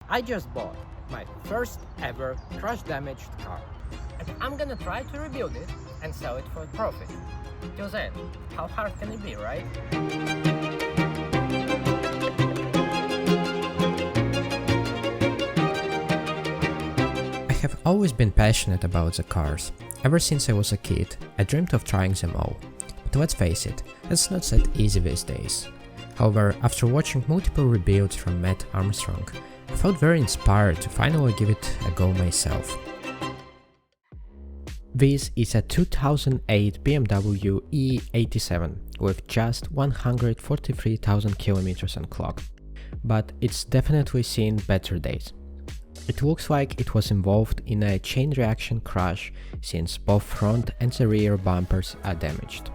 I just bought my first ever crash damaged car, and I'm gonna try to rebuild it and sell it for profit. Till then, how hard can it be, right? I have always been passionate about the cars. Ever since I was a kid, I dreamed of trying them all. But let's face it, it's not that easy these days. However, after watching multiple rebuilds from Matt Armstrong, I felt very inspired to finally give it a go myself. This is a 2008 BMW E87 with just 143,000 km on clock, but it's definitely seen better days. It looks like it was involved in a chain reaction crash since both front and the rear bumpers are damaged.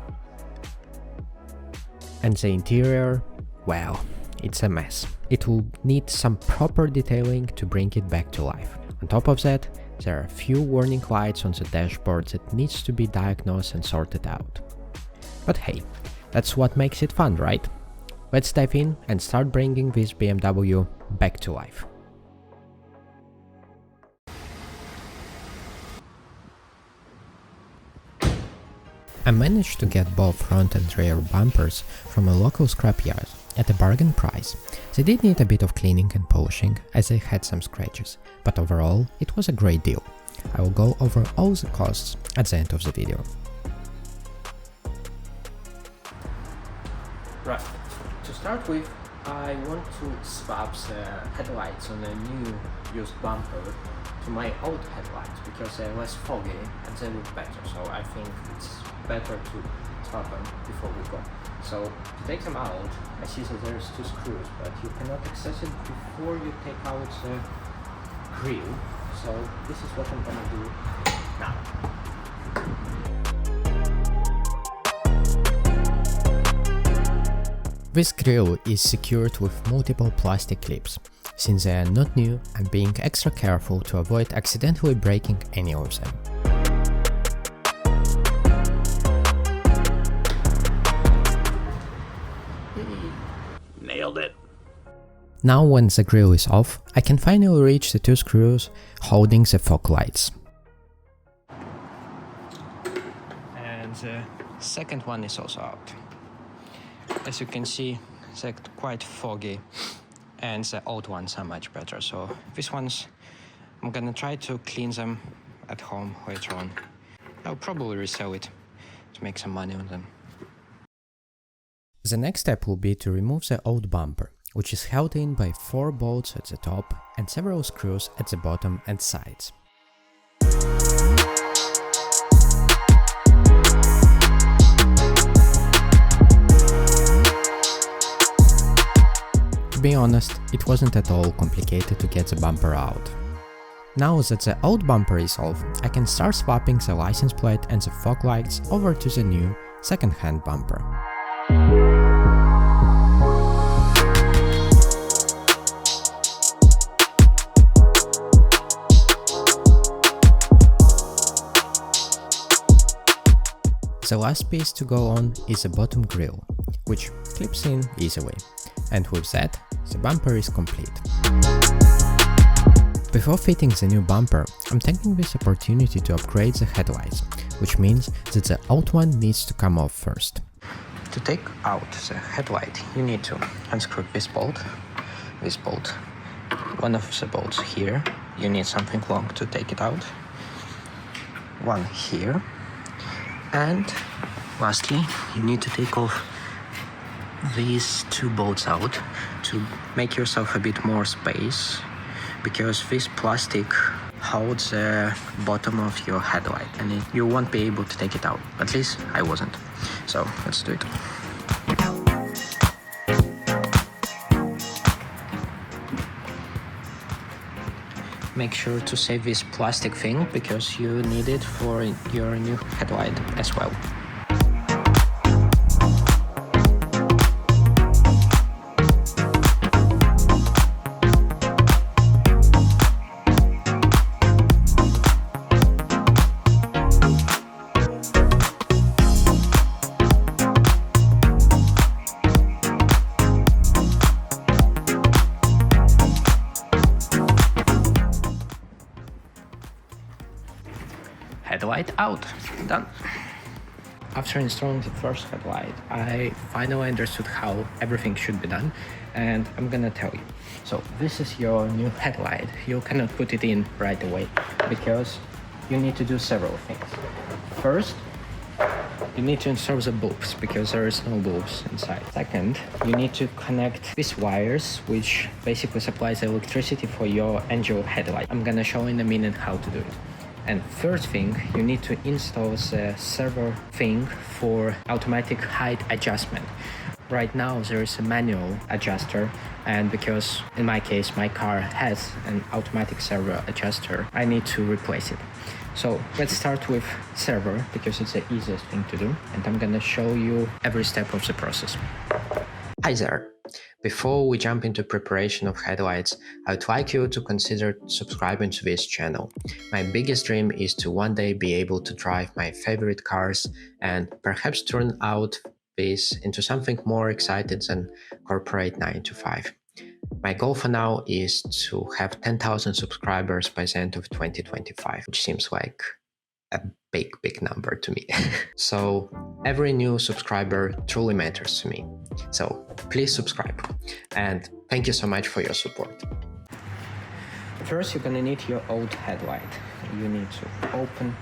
And the interior, well, it's a mess. It will need some proper detailing to bring it back to life. On top of that, there are a few warning lights on the dashboard that needs to be diagnosed and sorted out. But hey, that's what makes it fun, right? Let's dive in and start bringing this BMW back to life. I managed to get both front and rear bumpers from a local scrapyard at a bargain price. They did need a bit of cleaning and polishing as they had some scratches, but overall it was a great deal. I will go over all the costs at the end of the video. Right, to start with, I want to swap the headlights on a new used bumper to my old headlights because they're less foggy and they look better, so I think it's better to swap them before we go. So to take them out, I see that there's two screws, but you cannot access it before you take out the grill, so this is what I'm gonna do now. This grill is secured with multiple plastic clips. Since they are not new, I'm being extra careful to avoid accidentally breaking any of them. Nailed it. Now when the grill is off, I can finally reach the two screws holding the fog lights. And the second one is also out. As you can see, they're quite foggy and the old ones are much better. So these ones, I'm gonna try to clean them at home later on. I'll probably resell it to make some money on them. The next step will be to remove the old bumper, which is held in by 4 bolts at the top and several screws at the bottom and sides. To be honest, it wasn't at all complicated to get the bumper out. Now that the old bumper is off, I can start swapping the license plate and the fog lights over to the new second-hand bumper. The last piece to go on is the bottom grille, which clips in easily, and with that, the bumper is complete. Before fitting the new bumper, I'm taking this opportunity to upgrade the headlights, which means that the old one needs to come off first. To take out the headlight, you need to unscrew this bolt, one of the bolts here, you need something long to take it out, one here, and lastly, you need to take off these 2 bolts out to make yourself a bit more space, because this plastic holds the bottom of your headlight and you won't be able to take it out. At least I wasn't. So let's do it. Make sure to save this plastic thing because you need it for your new headlight as well. headlight out. Done. After installing the first headlight, I finally understood how everything should be done, and I'm gonna tell you. So this is your new headlight. You cannot put it in right away because you need to do several things. First, you need to install the bulbs because there is no bulbs inside. Second, you need to connect these wires, which basically supplies electricity for your angel headlight. I'm gonna show in a minute how to do it. And third thing, you need to install the servo thing for automatic height adjustment. Right now there is a manual adjuster, and because in my case my car has an automatic servo adjuster, I need to replace it. So let's start with servo because it's the easiest thing to do, and I'm gonna show you every step of the process. Hi there! Before we jump into preparation of headlights, I'd like you to consider subscribing to this channel. My biggest dream is to one day be able to drive my favorite cars and perhaps turn out this into something more exciting than corporate 9 to 5. My goal for now is to have 10,000 subscribers by the end of 2025, which seems like a big number to me. So every new subscriber truly matters to me. So please subscribe, and thank you so much for your support. First, you're gonna need your old headlight. You need to open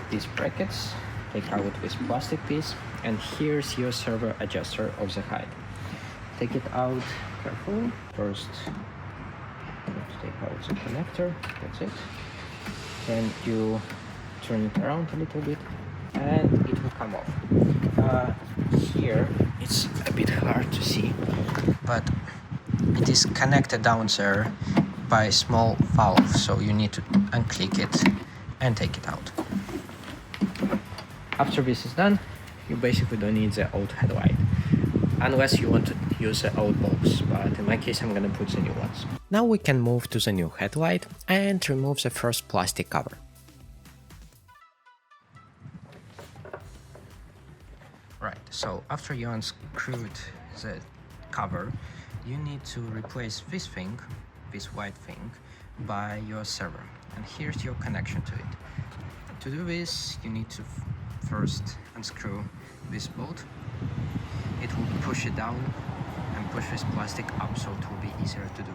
these brackets, take out this plastic piece, and here's your servo adjuster of the height. Take it out carefully. First, you have to take out the connector, that's it. Then you turn it around a little bit and it will come off. Here it's a bit hard to see, but it is connected down there by a small valve, so you need to unclick it and take it out. After this is done, you basically don't need the old headlight, unless you want to use the old bulbs, but in my case I'm gonna put the new ones. Now we can move to the new headlight and remove the first plastic cover. Right, so after you unscrewed the cover, you need to replace this thing, this white thing, by your servo, and here's your connection to it. To do this, you need to first unscrew this bolt. It will push it down and push this plastic up, so it will be easier to do.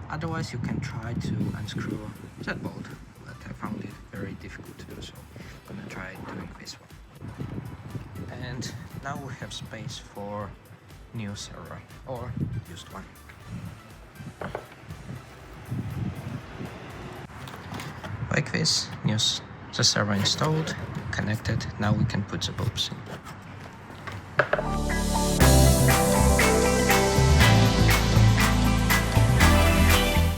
Otherwise, you can try to unscrew that bolt, but I found it very difficult to do, so I'm gonna try doing this one. And now we have space for new servo or used one. Like this, the servo installed, connected. Now we can put the bulbs in.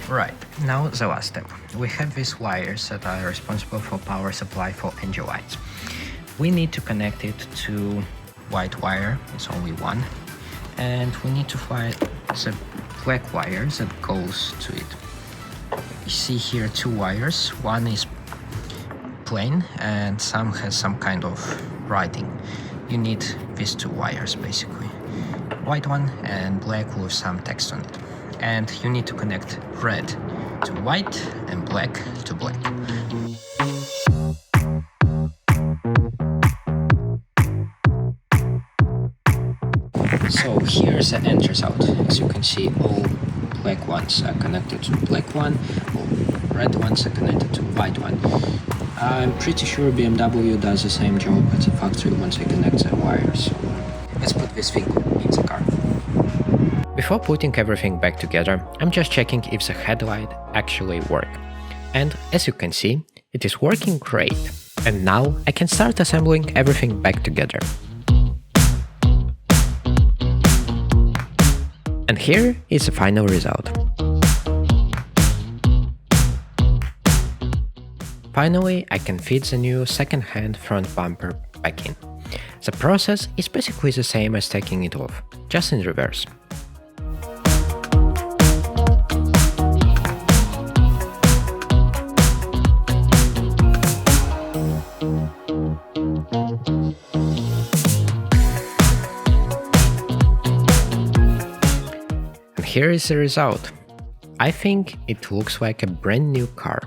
Right, now the last step. We have these wires that are responsible for power supply for engine lights. We need to connect it to white wire, it's only one, and we need to find the black wire that goes to it. You see here two wires, one is plain and some has some kind of writing. You need these two wires basically, white one and black with some text on it. And you need to connect red to white and black to black. So here's the end result. As you can see, all black ones are connected to black one, all red ones are connected to white one. I'm pretty sure BMW does the same job at the factory once they connect the wires. So let's put this thing in the car. Before putting everything back together, I'm just checking if the headlight actually works. And as you can see, it is working great. And now I can start assembling everything back together. And here is the final result. Finally, I can fit the new second-hand front bumper back in. The process is basically the same as taking it off, just in reverse. And here is the result. I think it looks like a brand new car.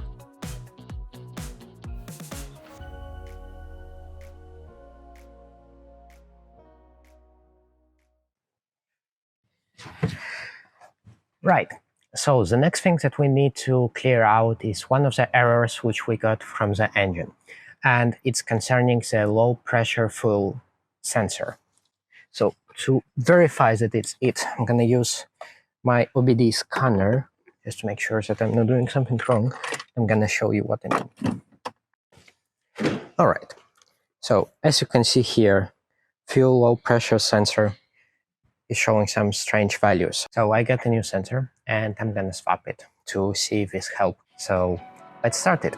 Right. So the next thing that we need to clear out is one of the errors which we got from the engine, and it's concerning the low pressure fuel sensor. So to verify that it's it, I'm gonna use my OBD scanner just to make sure that I'm not doing something wrong. I'm gonna show you what I mean. All right. So as you can see here, fuel low pressure sensor is showing some strange values. So I got a new sensor and I'm gonna swap it to see if this helps. So let's start it.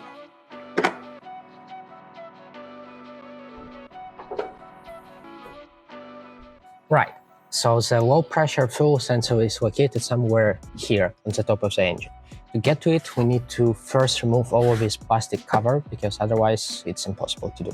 Right, so the low pressure fuel sensor is located somewhere here on the top of the engine. To get to it, we need to first remove all of this plastic cover because otherwise it's impossible to do.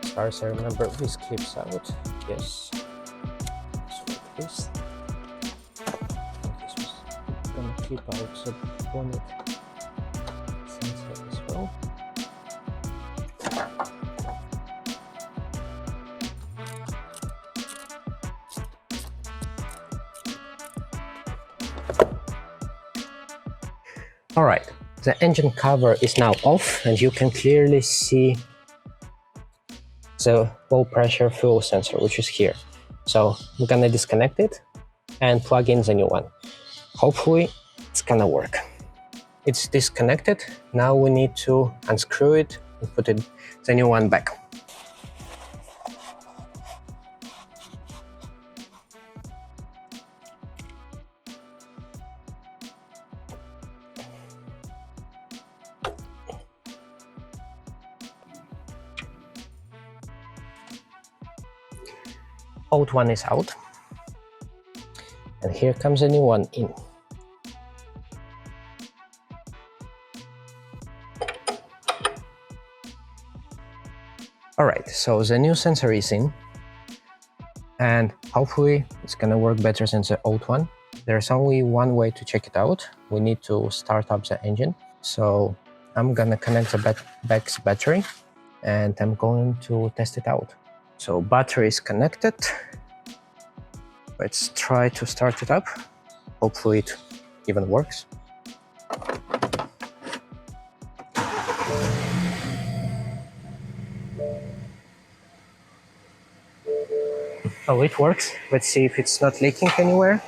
As far as I remember, this clips out. Yes. So like this. This was gonna clip out the bonnet sensor as well. Alright, the engine cover is now off and you can clearly see the low pressure fuel sensor, which is here. So I'm gonna disconnect it and plug in the new one. Hopefully it's gonna work. It's disconnected. Now we need to unscrew it and put the new one back. Old one is out. And here comes a new one in. Alright, so the new sensor is in. And hopefully it's gonna work better than the old one. There's only one way to check it out. We need to start up the engine. So I'm gonna connect the back's battery and I'm going to test it out. So battery is connected. Let's try to start it up. Hopefully it even works. Oh, it works. Let's see if it's not leaking anywhere.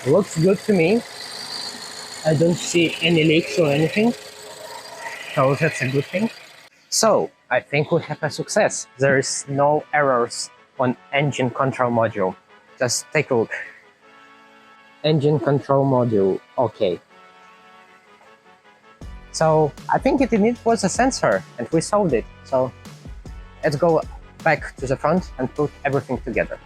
Looks good to me. I don't see any leaks or anything. So that's a good thing. So I think we have a success. There is no errors on engine control module. Just take a look. Engine control module, okay. So I think it was a sensor and we solved it. So let's go back to the front and put everything together.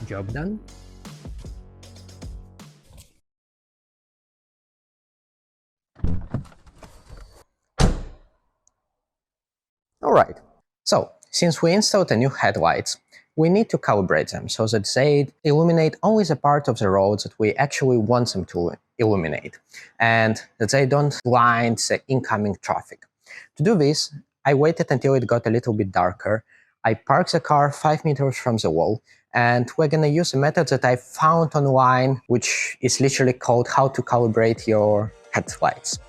Job done. Alright, so since we installed the new headlights, we need to calibrate them so that they illuminate only the part of the road that we actually want them to illuminate, and that they don't blind the incoming traffic. To do this, I waited until it got a little bit darker. I parked the car 5 meters from the wall, and we're gonna use a method that I found online, which is literally called how to calibrate your headlights.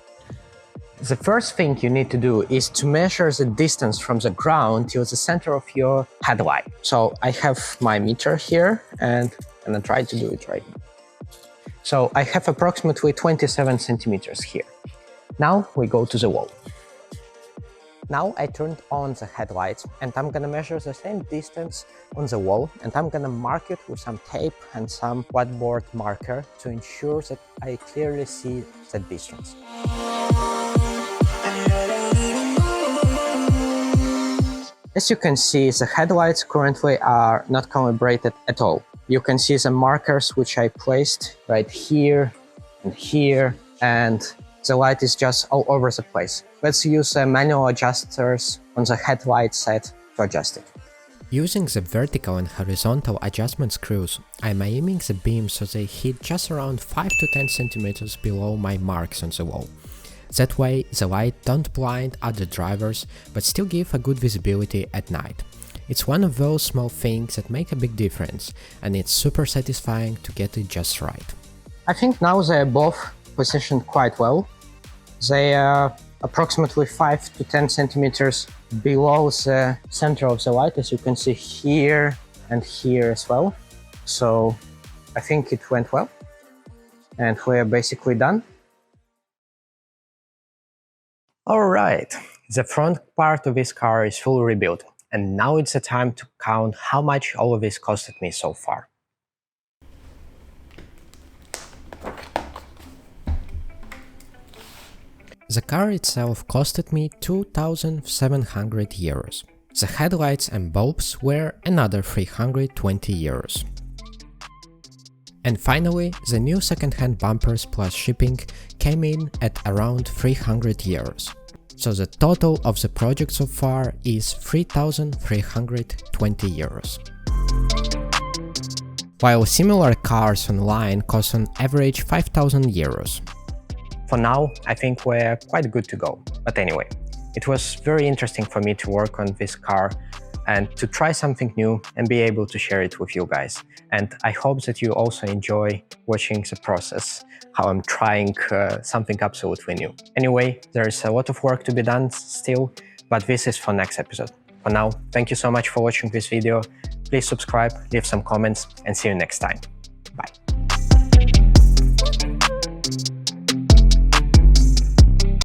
The first thing you need to do is to measure the distance from the ground to the center of your headlight. So I have my meter here and I'm gonna try to do it right now. So I have approximately 27 centimeters here. Now we go to the wall. Now I turned on the headlights and I'm gonna measure the same distance on the wall, and I'm gonna mark it with some tape and some whiteboard marker to ensure that I clearly see the distance. As you can see, the headlights currently are not calibrated at all. You can see the markers which I placed right here, and the light is just all over the place. Let's use manual adjusters on the headlight set to adjust it. Using the vertical and horizontal adjustment screws, I'm aiming the beam so they hit just around 5 to 10 centimeters below my marks on the wall. That way the light don't blind other drivers, but still give a good visibility at night. It's one of those small things that make a big difference, and it's super satisfying to get it just right. I think now they're both positioned quite well. They are approximately 5 to 10 centimeters below the center of the light, as you can see here and here as well. So I think it went well, and we're basically done. Alright, the front part of this car is fully rebuilt, and now it's the time to count how much all of this costed me so far. The car itself costed me 2,700 euros. The headlights and bulbs were another 320 euros. And finally, the new second-hand bumpers plus shipping came in at around 300 euros. So the total of the project so far is 3,320 euros. While similar cars online cost on average 5,000 euros. For now, I think we're quite good to go. But anyway, it was very interesting for me to work on this car and to try something new and be able to share it with you guys. And I hope that you also enjoy watching the process, how I'm trying something absolutely new. Anyway, there is a lot of work to be done still, but this is for next episode. For now, thank you so much for watching this video. Please subscribe, leave some comments, and see you next time.